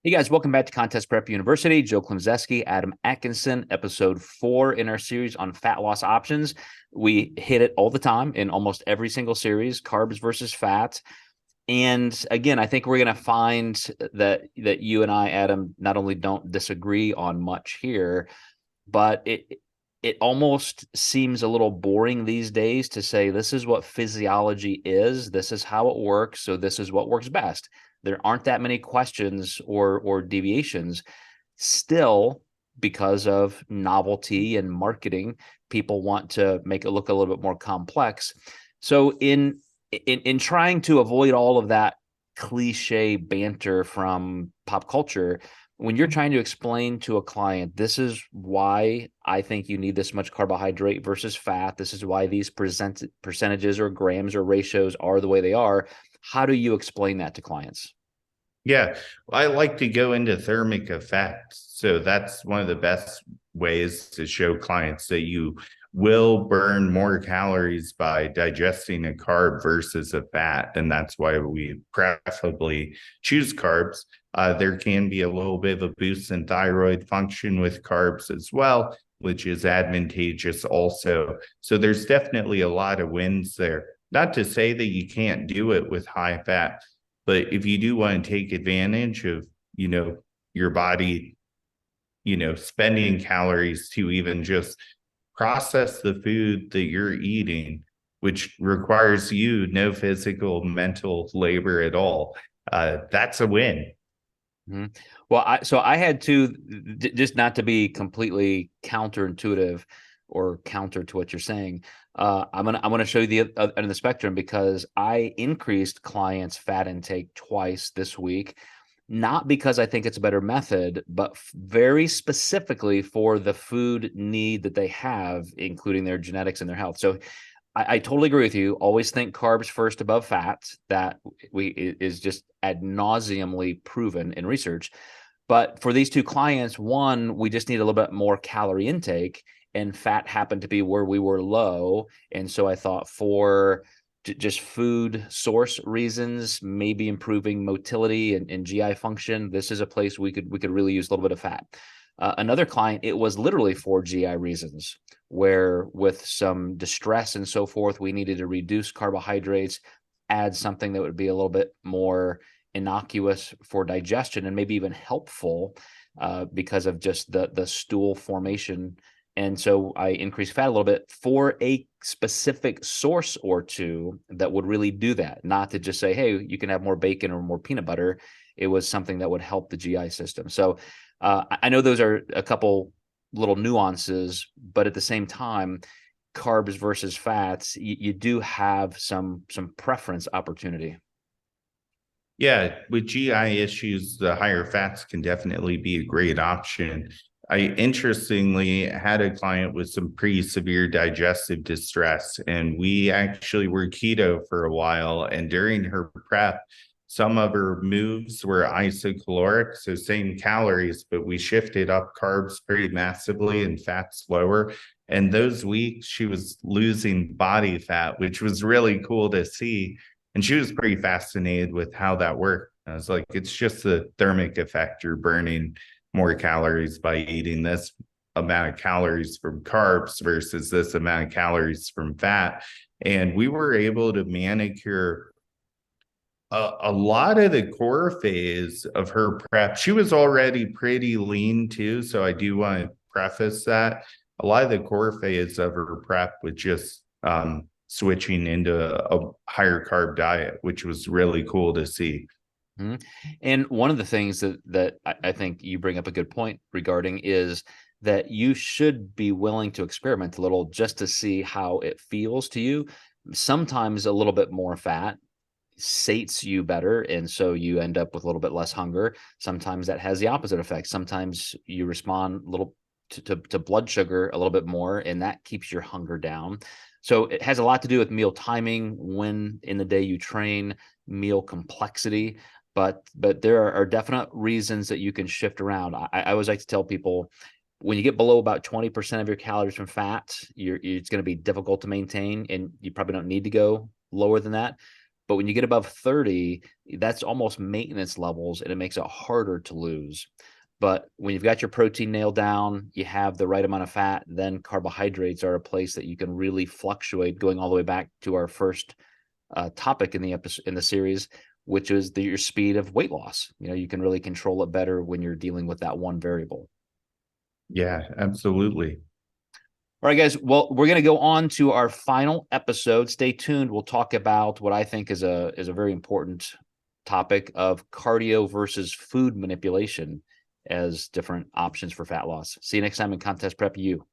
Hey guys, welcome back to Contest Prep University. Joe Klemczewski, Adam Atkinson, episode 4 in our series on fat loss options. We hit it all the time in almost every single series, carbs versus fat. And again, I think we're going to find that you and I, Adam, not only don't disagree on much here, but it almost seems a little boring these days to say this is what physiology is, this is how it works, so this is what works best. There aren't that many questions or deviations. Still, because of novelty and marketing, people want to make it look a little bit more complex. So in trying to avoid all of that cliche banter from pop culture, when you're trying to explain to a client, this is why I think you need this much carbohydrate versus fat, this is why these percentages or grams or ratios are the way they are, how do you explain that to clients? Yeah, I like to go into thermic effects. So that's one of the best ways to show clients that you will burn more calories by digesting a carb versus a fat. And that's why we preferably choose carbs. There can be a little bit of a boost in thyroid function with carbs as well, which is advantageous also. So there's definitely a lot of wins there. Not to say that you can't do it with high fat. But if you do want to take advantage of, your body, spending calories to even just process the food that you're eating, which requires you no physical, mental labor at all, that's a win. Mm-hmm. Well, I had to, just not to be completely counterintuitive or counter to what you're saying. I'm gonna show you the end of the spectrum because I increased clients' fat intake twice this week, not because I think it's a better method, but very specifically for the food need that they have, including their genetics and their health. So I totally agree with you. Always think carbs first above fat. That is just ad nauseumly proven in research. But for these two clients, one, we just need a little bit more calorie intake, and fat happened to be where we were low. And so I thought for just food source reasons, maybe improving motility and GI function, this is a place we could really use a little bit of fat. Another client, it was literally for GI reasons, where with some distress and so forth, we needed to reduce carbohydrates, add something that would be a little bit more innocuous for digestion and maybe even helpful because of just the stool formation. And so I increased fat a little bit for a specific source or two that would really do that, not to just say, hey, you can have more bacon or more peanut butter. It was something that would help the GI system. So I know those are a couple little nuances, but at the same time, carbs versus fats, you do have some preference opportunity. Yeah, with GI issues, the higher fats can definitely be a great option. I interestingly had a client with some pretty severe digestive distress, and we actually were keto for a while. And during her prep, some of her moves were isocaloric, so same calories, but we shifted up carbs pretty massively and fats lower. And those weeks, she was losing body fat, which was really cool to see. And she was pretty fascinated with how that worked. I was like, it's just the thermic effect. You're burning more calories by eating this amount of calories from carbs versus this amount of calories from fat. And we were able to manicure a lot of the core phase of her prep. She was already pretty lean too. So I do want to preface that. A lot of the core phase of her prep was just switching into a higher carb diet, which was really cool to see. Mm-hmm. And one of the things that I think you bring up a good point regarding is that you should be willing to experiment a little just to see how it feels to you. Sometimes a little bit more fat sates you better, and so you end up with a little bit less hunger. Sometimes that has the opposite effect. Sometimes you respond a little to blood sugar a little bit more, and that keeps your hunger down. So it has a lot to do with meal timing, when in the day you train, meal complexity. But there are definite reasons that you can shift around. I always like to tell people, when you get below about 20% of your calories from fat, it's going to be difficult to maintain, and you probably don't need to go lower than that. But when you get above 30, that's almost maintenance levels, and it makes it harder to lose. But when you've got your protein nailed down, you have the right amount of fat, then carbohydrates are a place that you can really fluctuate, going all the way back to our first topic in the episode, in the series, which is your speed of weight loss. You can really control it better when you're dealing with that one variable. Yeah, absolutely. All right, guys. Well, we're going to go on to our final episode. Stay tuned. We'll talk about what I think is a very important topic of cardio versus food manipulation as different options for fat loss. See you next time in Contest Prep U.